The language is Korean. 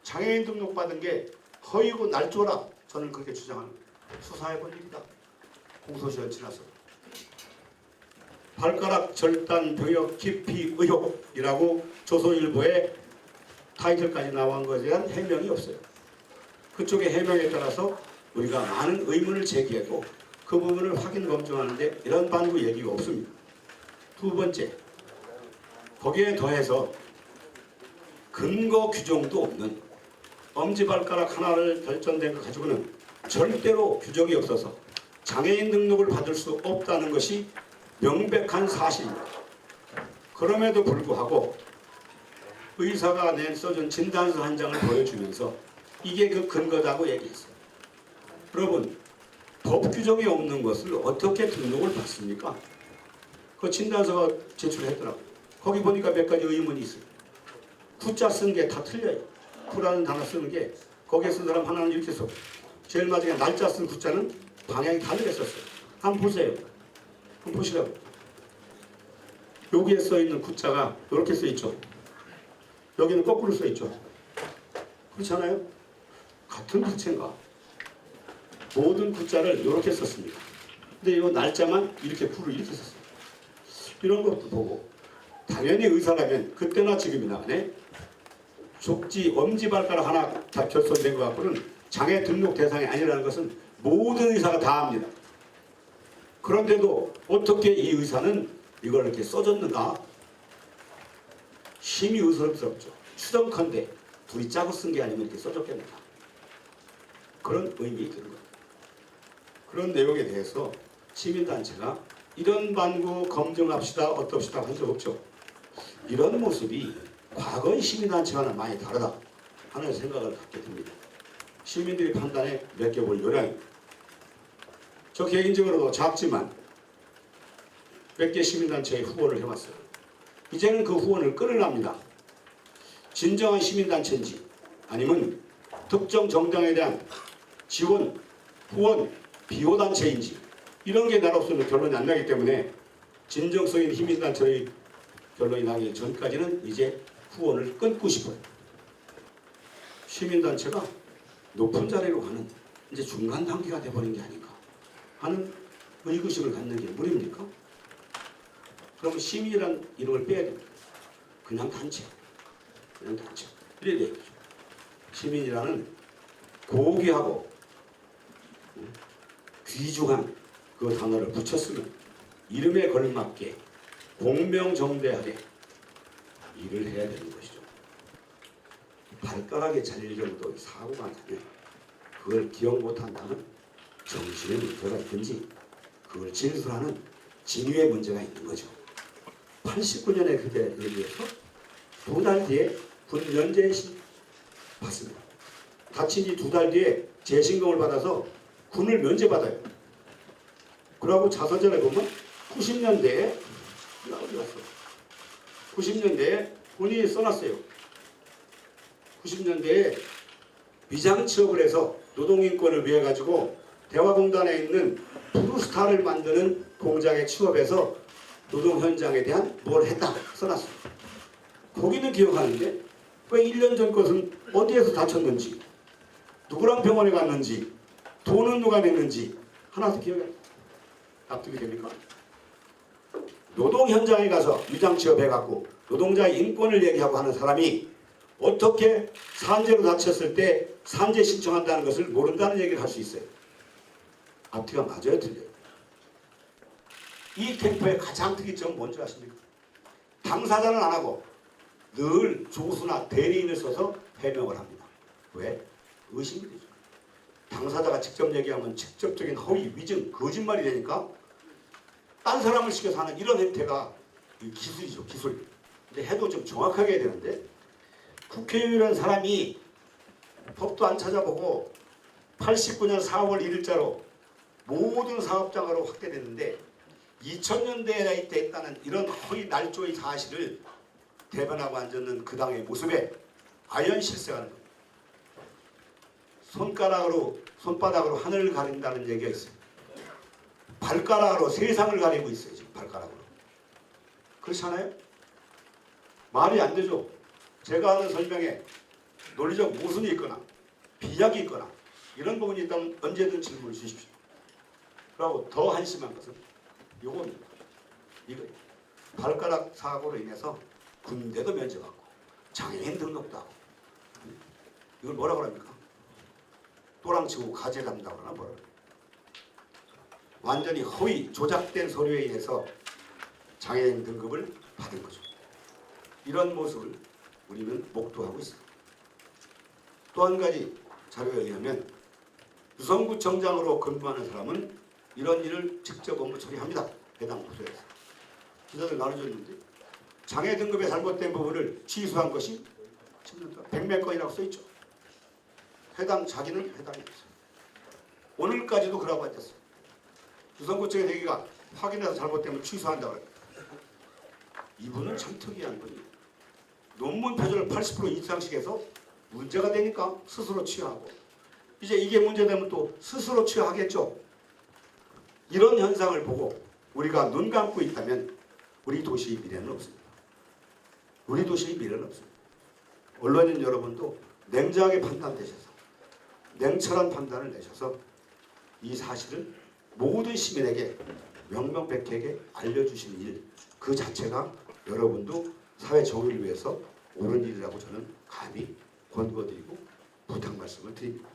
장애인 등록받은 게 허위고 날조라 저는 그렇게 주장합니다. 수사해본 일이다. 공소시효 지나서. 발가락 절단 병역 기피 의혹이라고 조선일보에 타이틀까지 나온 것에 대한 해명이 없어요. 그쪽의 해명에 따라서 우리가 많은 의문을 제기해도 그 부분을 확인 검증하는데 이런 반구 얘기가 없습니다. 두 번째, 거기에 더해서 근거 규정도 없는 엄지발가락 하나를 결정된 것 가지고는 절대로 규정이 없어서 장애인 등록을 받을 수 없다는 것이 명백한 사실입니다. 그럼에도 불구하고 의사가 써준 진단서 한 장을 보여주면서 이게 그 근거다고 얘기했어요. 여러분, 법 규정이 없는 것을 어떻게 등록을 받습니까? 그 진단서가 제출했더라고요. 거기 보니까 몇 가지 의문이 있어요. 구자 쓴 게 다 틀려요. 구라는 단어 쓰는 게 거기에 쓴 사람 하나는 이렇게 써. 제일 마지막에 날짜 쓴 구자는 방향이 다르게 썼어요. 한번 보세요. 한번 보시라고. 여기에 써있는 구자가 이렇게 써있죠. 여기는 거꾸로 써있죠. 그렇잖아요? 같은 구체인가? 모든 구자를 이렇게 썼습니다. 근데 이 날짜만 이렇게 구를 이렇게 썼어요. 이런 것도 보고 당연히 의사라면 그때나 지금이나 간에 족지, 엄지발가락 하나 다 결손된 것 갖고는 장애 등록 대상이 아니라는 것은 모든 의사가 다 압니다. 그런데도 어떻게 이 의사는 이걸 이렇게 써줬는가? 심히 의심스럽죠. 추정컨대 둘이 짜고 쓴 게 아니면 이렇게 써줬겠는가? 그런 의미 드는 겁니다. 그런 내용에 대해서 시민단체가 이런 반구 검증합시다 어떻습시다 한 적 없죠. 이런 모습이 과거의 시민단체와는 많이 다르다 하는 생각을 갖게 됩니다. 시민들이 판단에 맡겨볼 요량입니다. 저 개인적으로도 작지만 몇 개 시민단체에 후원을 해왔어요. 이제는 그 후원을 끊으랍니다. 진정한 시민단체인지 아니면 특정 정당에 대한 지원, 후원, 비호단체인지 이런 게 나로서는 결론이 안 나기 때문에 진정성 있는 시민단체의 결론이 나기 전까지는 이제 후원을 끊고 싶어요. 시민단체가 높은 자리로 가는 이제 중간 단계가 돼버린 게 아닌가 하는 의구심을 갖는 게 무리입니까? 그러면 시민이란 이름을 빼야 됩니다. 그냥 단체. 그냥 단체. 이래야 되죠. 시민이라는 고귀하고 귀중한 그 단어를 붙였으면 이름에 걸맞게 공명정대하게 일을 해야 되는 것이죠. 발가락에 잘릴 정도의 사고가 나면 그걸 기억 못한다면 정신에 문제가 있든지 그걸 진술하는 진위의 문제가 있는 거죠. 89년에 그때 얘기해서 2달 뒤에 군 면제시 받습니다. 다친 지 2달 뒤에 재신검을 받아서 군을 면제받아요. 그러고 자서전에 보면 90년대에 어디 갔어? 90년대에 군이 써놨어요. 90년대에 위장 취업을 해서 노동인권을 위해 가지고 대화공단에 있는 푸르스타를 만드는 공장에 취업해서 노동 현장에 대한 뭘 했다 써놨어요. 거기는 기억하는데 왜 1년 전 것은 어디에서 다쳤는지 누구랑 병원에 갔는지 돈은 누가 냈는지 하나도 기억이 안 나요. 납득이 됩니까? 노동 현장에 가서 위장 취업해갖고 노동자의 인권을 얘기하고 하는 사람이 어떻게 산재로 다쳤을 때 산재 신청한다는 것을 모른다는 얘기를 할 수 있어요. 앞뒤가 맞아요, 틀려요? 이 캠프의 가장 특이점은 뭔지 아십니까? 당사자는 안 하고 늘 조수나 대리인을 써서 해명을 합니다. 왜? 의심이 되죠. 당사자가 직접 얘기하면 직접적인 허위, 위증, 거짓말이 되니까 딴 사람을 시켜서 하는 이런 행태가 기술이죠, 기술. 근데 해도 좀 정확하게 해야 되는데 국회의원이라는 사람이 법도 안 찾아보고 89년 4월 1일자로 모든 사업장으로 확대됐는데 2000년대에 있다는 이런 허위 날조의 사실을 대변하고 앉았는 그 당의 모습에 아연 실세하는 겁니다. 손바닥으로 하늘을 가린다는 얘기가 있어요. 발가락으로 세상을 가리고 있어요. 지금 발가락으로. 그렇잖아요? 말이 안 되죠. 제가 하는 설명에 논리적 모순이 있거나 비약이 있거나 이런 부분이 있다면 언제든 질문을 주십시오. 그리고 더 한심한 것은 이겁니다. 이거 발가락 사고로 인해서 군대도 면제받고 장애인 등록도 하고 이걸 뭐라고 합니까? 또랑치고 가재 잡는다고 하나 뭐라고 합니까? 완전히 허위 조작된 서류에 의해서 장애인 등급을 받은 거죠. 이런 모습을 우리는 목도하고 있습니다. 또 한 가지 자료에 의하면 유성구청장으로 근무하는 사람은 이런 일을 직접 업무 처리합니다. 해당 부서에서. 기자들 나눠줬는데 장애 등급에 잘못된 부분을 취소한 것이 100몇 건이라고 써있죠. 해당 자기는 해당이 없어요. 오늘까지도 그러고 앉았어요. 유성구청의 대기가 확인해서 잘못되면 취소한다고 합니다. 이분은 참 특이한 분이에요. 논문 표준을 80% 이상씩 해서 문제가 되니까 스스로 취하하고 이제 이게 문제되면 또 스스로 취하하겠죠. 이런 현상을 보고 우리가 눈 감고 있다면 우리 도시의 미래는 없습니다. 우리 도시의 미래는 없습니다. 언론인 여러분도 냉정하게 판단되셔서 냉철한 판단을 내셔서 이 사실을 모든 시민에게 명명백백하게 알려주시는 일 그 자체가 여러분도 사회 정의를 위해서 옳은 일이라고 저는 감히 권고드리고 부탁 말씀을 드립니다.